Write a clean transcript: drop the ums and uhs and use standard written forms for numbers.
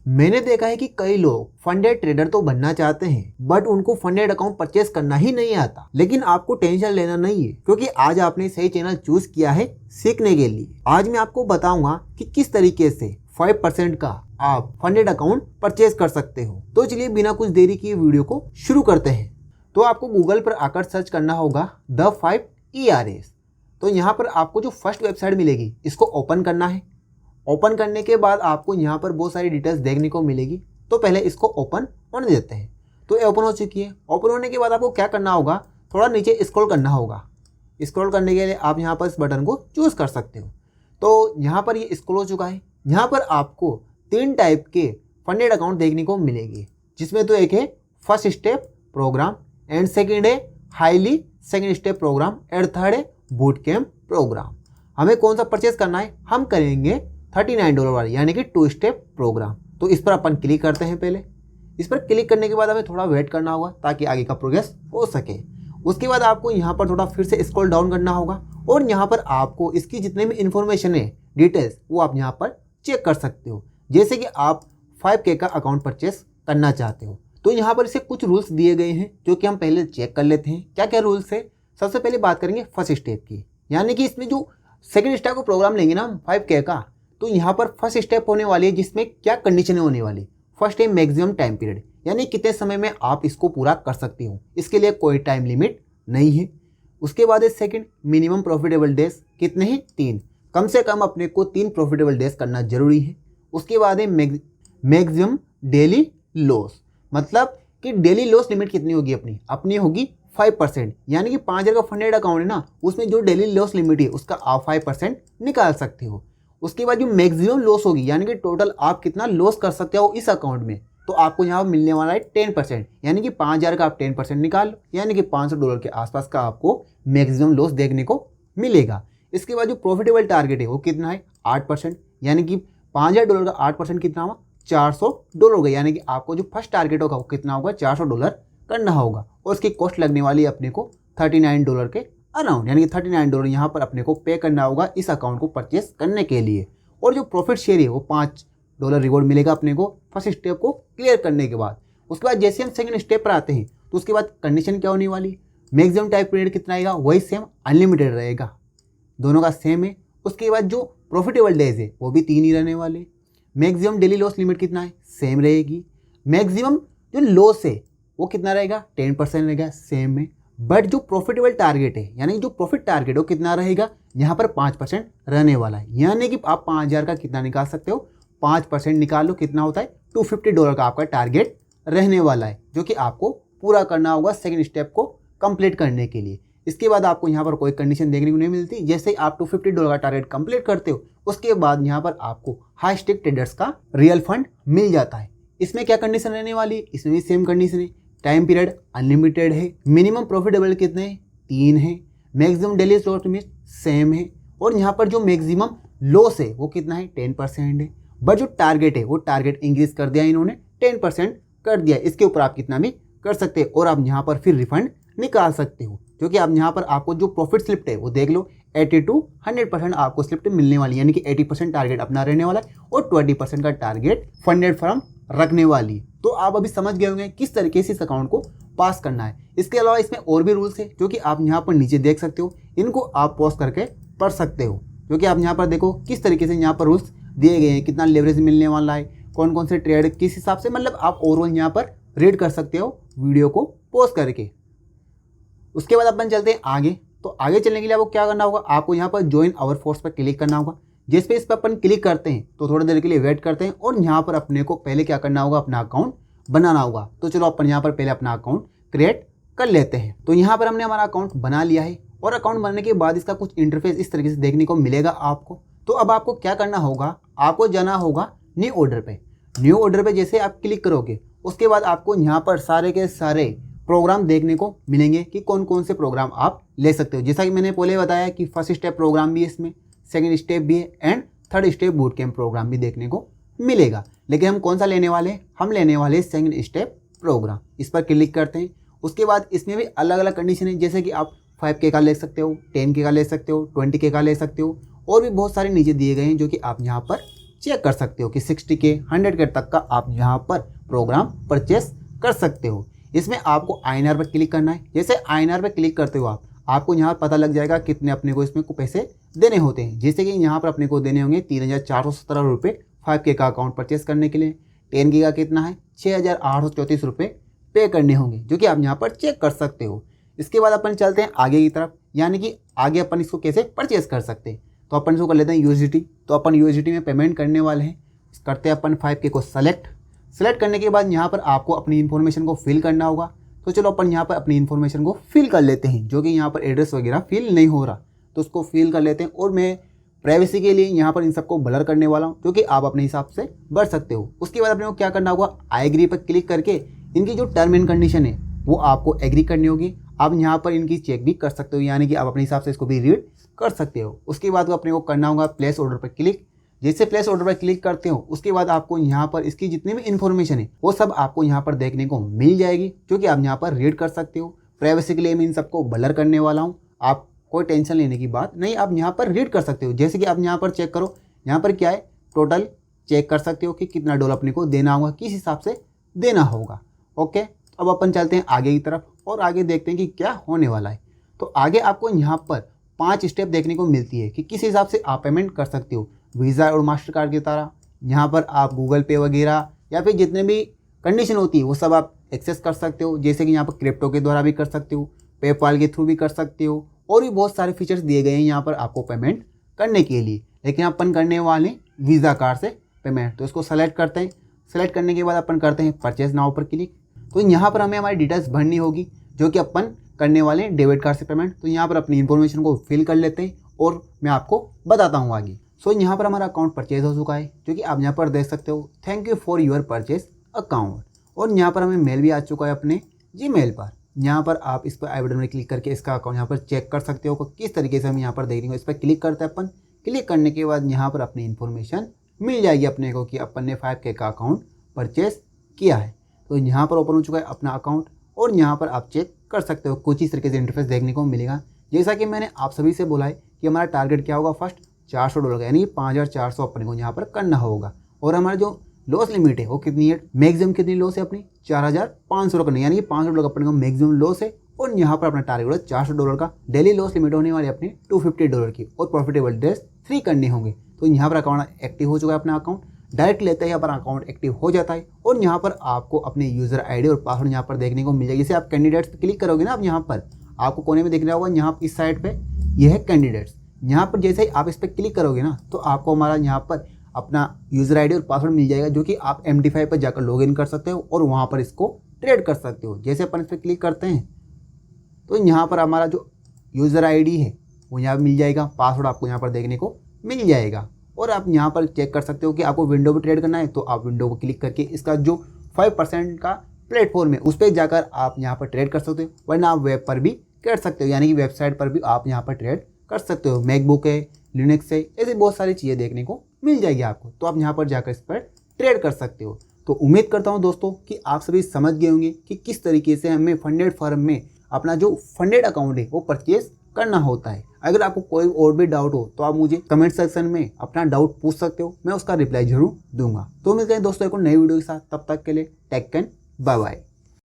मैंने देखा है कि कई लोग फंडेड ट्रेडर तो बनना चाहते हैं बट उनको फंडेड अकाउंट परचेस करना ही नहीं आता। लेकिन आपको टेंशन लेना नहीं है क्योंकि आज आपने सही चैनल चूज किया है सीखने के लिए। आज मैं आपको बताऊंगा कि किस तरीके से 5% का आप फंडेड अकाउंट परचेस कर सकते हो। तो चलिए बिना कुछ देरी किए वीडियो को शुरू करते हैं। तो आपको गूगल पर आकर सर्च करना होगा द 5 ERAs। तो यहाँ पर आपको जो फर्स्ट वेबसाइट मिलेगी इसको ओपन करना है। ओपन करने के बाद आपको यहाँ पर बहुत सारी डिटेल्स देखने को मिलेगी। तो पहले इसको ओपन होने देते हैं। तो ये ओपन हो चुकी है। ओपन होने के बाद आपको क्या करना होगा, थोड़ा नीचे स्क्रॉल करना होगा। स्क्रॉल करने के लिए आप यहाँ पर इस बटन को चूज़ कर सकते हो। तो यहाँ पर ये स्क्रॉल हो चुका है। यहाँ पर आपको 3 टाइप के फंडेड अकाउंट देखने को मिलेगी, जिसमें तो एक है first step program and second है highly second step program and third है बूट कैम्प प्रोग्राम। हमें कौन सा परचेज करना है, हम करेंगे $39 वाली यानी कि 2 स्टेप प्रोग्राम। तो इस पर अपन क्लिक करते हैं। पहले इस पर क्लिक करने के बाद हमें थोड़ा वेट करना होगा ताकि आगे का प्रोग्रेस हो सके। उसके बाद आपको यहाँ पर थोड़ा फिर से स्क्रॉल डाउन करना होगा और यहाँ पर आपको इसकी जितने भी इंफॉर्मेशन है डिटेल्स वो आप यहाँ पर चेक कर सकते हो। जैसे कि आप 5K का अकाउंट परचेस करना चाहते हो तो यहाँ पर इसे कुछ रूल्स दिए गए हैं जो कि हम पहले चेक कर लेते हैं। क्या क्या रूल्स है। सबसे पहले बात करेंगे फर्स्ट स्टेप की, यानी कि इसमें जो सेकेंड स्टेप का प्रोग्राम लेंगे ना 5K का, तो यहाँ पर फर्स्ट स्टेप होने वाली है जिसमें क्या कंडीशन होने वाली। फर्स्ट है मैक्सिमम टाइम पीरियड, यानी कितने समय में आप इसको पूरा कर सकते हो। इसके लिए कोई टाइम लिमिट नहीं है। उसके बाद है सेकंड मिनिमम प्रॉफिटेबल डेज, कितने हैं 3, कम से कम अपने को 3 प्रॉफिटेबल डेज करना जरूरी है। उसके बाद है मैक्सिमम डेली लॉस, मतलब कि डेली लॉस लिमिट कितनी होगी अपनी होगी 5%, यानी कि 5,000 का फंडेड अकाउंट है ना, उसमें जो डेली लॉस लिमिट है उसका आप 5% निकाल सकते हो। उसके बाद जो मैक्सिमम लॉस होगी, यानी कि टोटल आप कितना लॉस कर सकते हो इस अकाउंट में, तो आपको यहाँ मिलने वाला है 10%, यानी कि 5,000 का आप 10% निकाल लो, यानी कि $500 के आसपास का आपको मैक्सिमम लॉस देखने को मिलेगा। इसके बाद जो प्रॉफिटेबल टारगेट है वो कितना है 8%, यानी कि $5,000 का 8% कितना हुआ $400 होगा, यानी कि आपको जो फर्स्ट टारगेट होगा वो कितना होगा $400 करना होगा। और उसकी कॉस्ट लगने वाली है अपने को $39 के अराउंड, यानी कि $39 यहाँ पर अपने को पे करना होगा इस अकाउंट को परचेस करने के लिए। और जो प्रॉफिट शेयर है वो $5 रिवॉर्ड मिलेगा अपने को फर्स्ट स्टेप को क्लियर करने के बाद। उसके बाद जैसे हम सेकंड स्टेप पर आते हैं तो उसके बाद कंडीशन क्या होने वाली, मैक्सिमम टाइम पीरियड कितना आएगा, वही सेम अनलिमिटेड रहेगा, दोनों का सेम है। उसके बाद जो प्रॉफिटेबल डेज है वो भी 3 ही रहने वाले। मैक्सिमम डेली लॉस लिमिट कितना है, सेम रहेगी। मैक्सिमम जो लॉस है वो कितना रहेगा 10% रहेगा, सेम है। बट जो प्रॉफिटेबल टारगेट है, यानी जो प्रॉफिट टारगेट है वो कितना रहेगा, यहाँ पर 5% रहने वाला है, यानी कि आप 5,000 का कितना निकाल सकते हो, 5% निकाल लो, कितना होता है $250 का आपका टारगेट रहने वाला है, जो कि आपको पूरा करना होगा सेकेंड स्टेप को कंप्लीट करने के लिए। इसके बाद आपको यहाँ पर कोई कंडीशन देखने को नहीं मिलती। जैसे आप $250 का टारगेट कंप्लीट करते हो उसके बाद यहाँ पर आपको हाई स्टेक ट्रेडर्स का रियल फंड मिल जाता है। इसमें क्या कंडीशन रहने वाली है, इसमें भी सेम कंडीशन है। टाइम पीरियड अनलिमिटेड है, मिनिमम प्रॉफिटेबल कितने हैं 3 है, maximum daily loss limit same है। और यहाँ पर जो मैक्सिमम लॉस है वो कितना है 10% है। बट जो टारगेट है वो टारगेट इंक्रीज कर दिया इन्होंने, 10% कर दिया। इसके ऊपर आप कितना भी कर सकते हैं और आप यहाँ पर फिर रिफंड निकाल सकते हो, क्योंकि आप यहाँ पर आपको जो प्रॉफिट स्लिप है वो देख लो 80 to 100% आपको स्लिप मिलने वाली है, यानी कि 80% टारगेट अपना रहने वाला है और 20% का टारगेट फंडेड फर्म रखने वाली है। तो आप अभी समझ गए होंगे किस तरीके से इस अकाउंट को पास करना है। इसके अलावा इसमें और भी रूल्स है जो कि आप यहाँ पर नीचे देख सकते हो, इनको आप पॉज करके पढ़ सकते हो, जो कि आप यहाँ पर देखो किस तरीके से यहाँ पर रूल्स दिए गए हैं, कितना लेवरेज मिलने वाला है, कौन कौन से ट्रेड किस हिसाब से, मतलब आप ओवरऑल यहाँ पर रीड कर सकते हो वीडियो को पॉज करके। उसके बाद अपन चलते हैं आगे। तो आगे चलने के लिए आपको क्या करना होगा, आपको यहाँ पर ज्वाइन आवर फोर्स पर क्लिक करना होगा। जिस पे इस पर अपन क्लिक करते हैं तो थोड़ी देर के लिए वेट करते हैं और यहाँ पर अपने को पहले क्या करना होगा, अपना अकाउंट बनाना होगा। तो चलो अपन यहाँ पर पहले अपना अकाउंट क्रिएट कर लेते हैं। तो यहाँ पर हमने हमारा अकाउंट बना लिया है और अकाउंट बनने के बाद इसका कुछ इंटरफेस इस तरीके से देखने को मिलेगा आपको। तो अब आपको क्या करना होगा, आपको जाना होगा न्यू ऑर्डर पे। न्यू ऑर्डर पे जैसे आप क्लिक करोगे उसके बाद आपको यहाँ पर सारे के सारे प्रोग्राम देखने को मिलेंगे कि कौन कौन से प्रोग्राम आप ले सकते हो। जैसा कि मैंने पहले बताया कि फर्स्ट स्टेप प्रोग्राम भी है इसमें, सेकंड स्टेप भी है and third step boot camp program भी देखने को मिलेगा। लेकिन हम कौन सा लेने वाले हैं, हम लेने वाले हैं सेकंड स्टेप प्रोग्राम। इस पर क्लिक करते हैं। उसके बाद इसमें भी अलग अलग कंडीशन है, जैसे कि आप 5K का ले सकते हो, 10K का ले सकते हो, 20K का ले सकते हो और भी बहुत सारे नीचे दिए गए हैं जो कि आप यहाँ पर चेक कर सकते हो कि 60K 100K तक का आप यहाँ पर प्रोग्राम परचेस कर सकते हो। इसमें आपको INR पर क्लिक करना है। जैसे INR पर क्लिक करते हो आपको यहाँ पता लग जाएगा कितने अपने को इसमें पैसे देने होते हैं। जैसे कि यहाँ पर अपने को देने होंगे 3,417 रुपये 5K का अकाउंट परचेस करने के लिए। 10K का कितना है 6,834 रुपये पे करने होंगे, जो कि आप यहाँ पर चेक कर सकते हो। इसके बाद अपन चलते हैं आगे की तरफ, यानी कि आगे अपन इसको कैसे परचेस कर सकते हैं। तो अपन इसको कर लेते हैं USDT। तो अपन USDT में पेमेंट करने वाले हैं। करते हैं अपन 5K को सेलेक्ट करने के बाद यहाँ पर आपको अपनी इन्फॉर्मेशन को फिल करना होगा। तो चलो अपन यहाँ पर अपनी इन्फॉर्मेशन को फिल कर लेते हैं, जो कि यहाँ पर एड्रेस वगैरह फिल नहीं हो रहा, तो उसको फिल कर लेते हैं। और मैं प्राइवेसी के लिए यहाँ पर इन सबको ब्लर करने वाला हूँ, जो कि आप अपने हिसाब से बढ़ सकते हो। उसके बाद अपने को क्या करना होगा, आई एग्री पर क्लिक करके इनकी जो टर्म एंड कंडीशन है वो आपको एग्री करनी होगी। आप यहाँ पर इनकी चेक भी कर सकते हो, यानी कि आप अपने हिसाब से इसको भी रीड कर सकते हो। उसके बाद अपने को करना होगा प्लेस ऑर्डर पर क्लिक। जैसे प्लेस ऑर्डर पर क्लिक करते हो उसके बाद आपको यहाँ पर इसकी जितनी भी इन्फॉर्मेशन है वो सब आपको यहाँ पर देखने को मिल जाएगी, जो कि आप यहाँ पर रीड कर सकते हो। प्राइवेसी के लिए मैं इन सबको ब्लर करने वाला हूँ, आप कोई टेंशन लेने की बात नहीं, आप यहाँ पर रीड कर सकते हो। जैसे कि आप यहाँ पर चेक करो, यहाँ पर क्या है, टोटल चेक कर सकते हो कि कितना डॉलर अपने को देना होगा, किस हिसाब से देना होगा। ओके, अब अपन चलते हैं आगे की तरफ और आगे देखते हैं कि क्या होने वाला है। तो आगे आपको यहाँ पर 5 स्टेप देखने को मिलती है कि किस हिसाब से आप पेमेंट कर सकते हो। वीज़ा और मास्टर कार्ड की तरह यहाँ पर आप गूगल पे वगैरह या फिर जितने भी कंडीशन होती है वो सब आप एक्सेस कर सकते हो। जैसे कि यहाँ पर क्रिप्टो के द्वारा भी कर सकते हो, पेपाल के थ्रू भी कर सकते हो, और भी बहुत सारे फीचर्स दिए गए हैं यहाँ पर आपको पेमेंट करने के लिए। लेकिन अपन करने वाले वीज़ा कार्ड से पेमेंट, तो इसको सेलेक्ट करते हैं। सेलेक्ट करने के बाद अपन करते हैं परचेज नाउ पर क्लिक। तो यहाँ पर हमें हमारी डिटेल्स भरनी होगी, जो कि अपन करने वाले हैं डेबिट कार्ड से पेमेंट। तो यहाँ पर अपनी इन्फॉर्मेशन को फिल कर लेते हैं और मैं आपको बताता हूँ आगे। सो यहाँ पर हमारा अकाउंट परचेज हो चुका है, जो कि आप यहाँ पर देख सकते हो, thank you for your purchase account. और यहाँ पर हमें मेल भी आ चुका है अपने Gmail पर। यहाँ पर आप इस पर आई बटन में क्लिक करके इसका अकाउंट यहाँ पर चेक कर सकते हो किस तरीके से हम यहाँ पर देखेंगे। इस पर क्लिक करते हैं अपन। क्लिक करने के बाद यहाँ पर अपनी इन्फॉर्मेशन मिल जाएगी अपने को कि अपन ने 5K का अकाउंट परचेस किया है। तो यहाँ पर ओपन हो चुका है अपना अकाउंट और यहाँ पर आप चेक कर सकते हो। कुछ इस तरीके से इंटरफेस देखने को मिलेगा। जैसा कि मैंने आप सभी से बोला है कि हमारा टारगेट क्या होगा, फर्स्ट $400 का, यानी 5,400 अपने को यहाँ पर करना होगा। और हमारा जो लॉस लिमिट है वो कितनी है, मैक्सिमम कितनी लॉस है अपनी, $4,500 करनी, यानी कि $500 का अपने को मैक्सिमम लॉस है। और यहाँ पर अपना टारगेट है $400 का। डेली लॉस लिमिट होने वाली अपनी $250 की, और प्रॉफिटेबल डेज 3 करने होंगे। तो यहाँ पर अकाउंट एक्टिव हो चुका है अपना अकाउंट। डायरेक्ट लेते ही यहाँ पर अकाउंट एक्टिव हो जाता है। और यहाँ पर आपको अपने यूज़र आईडी और पासवर्ड यहाँ पर देखने को मिल जाएगी। जैसे आप कैंडिडेट्स पर क्लिक करोगे ना, आप यहाँ पर आपको कोने में दिख रहा होगा, यहाँ इस साइड पे ये है कैंडिडेट्स। यहाँ पर जैसे ही आप इस पर क्लिक करोगे ना, तो आपको हमारा यहाँ पर अपना यूज़र आईडी और पासवर्ड मिल जाएगा, जो कि आप MD5 पर जाकर लॉगिन कर सकते हो और वहाँ पर इसको ट्रेड कर सकते हो। जैसे अपन इस पर क्लिक करते हैं तो यहाँ पर हमारा जो यूज़र आईडी है वो यहाँ मिल जाएगा, पासवर्ड आपको यहाँ पर देखने को मिल जाएगा। और आप यहाँ पर चेक कर सकते हो कि आपको विंडो पर ट्रेड करना है, तो आप विंडो को क्लिक करके इसका जो 5% का प्लेटफॉर्म है उस पर जाकर आप यहाँ पर ट्रेड कर सकते हो, वरना आप वेब पर भी कर सकते हो, यानी कि वेबसाइट पर भी आप यहाँ पर ट्रेड कर सकते हो। मैकबुक है, लिनक्स है, ऐसी बहुत सारी चीज़ें देखने को मिल जाएगी आपको। तो आप यहाँ पर जाकर इस पर ट्रेड कर सकते हो। तो उम्मीद करता हूँ दोस्तों कि आप सभी समझ गए होंगे कि किस तरीके से हमें फंडेड फर्म में अपना जो फंडेड अकाउंट है वो परचेज करना होता है। अगर आपको कोई और भी डाउट हो तो आप मुझे कमेंट सेक्शन में अपना डाउट पूछ सकते हो, मैं उसका रिप्लाई जरूर दूंगा। तो मिलते हैं दोस्तों एक नई वीडियो के साथ, तब तक के लिए टेक केयर, बाय बाय।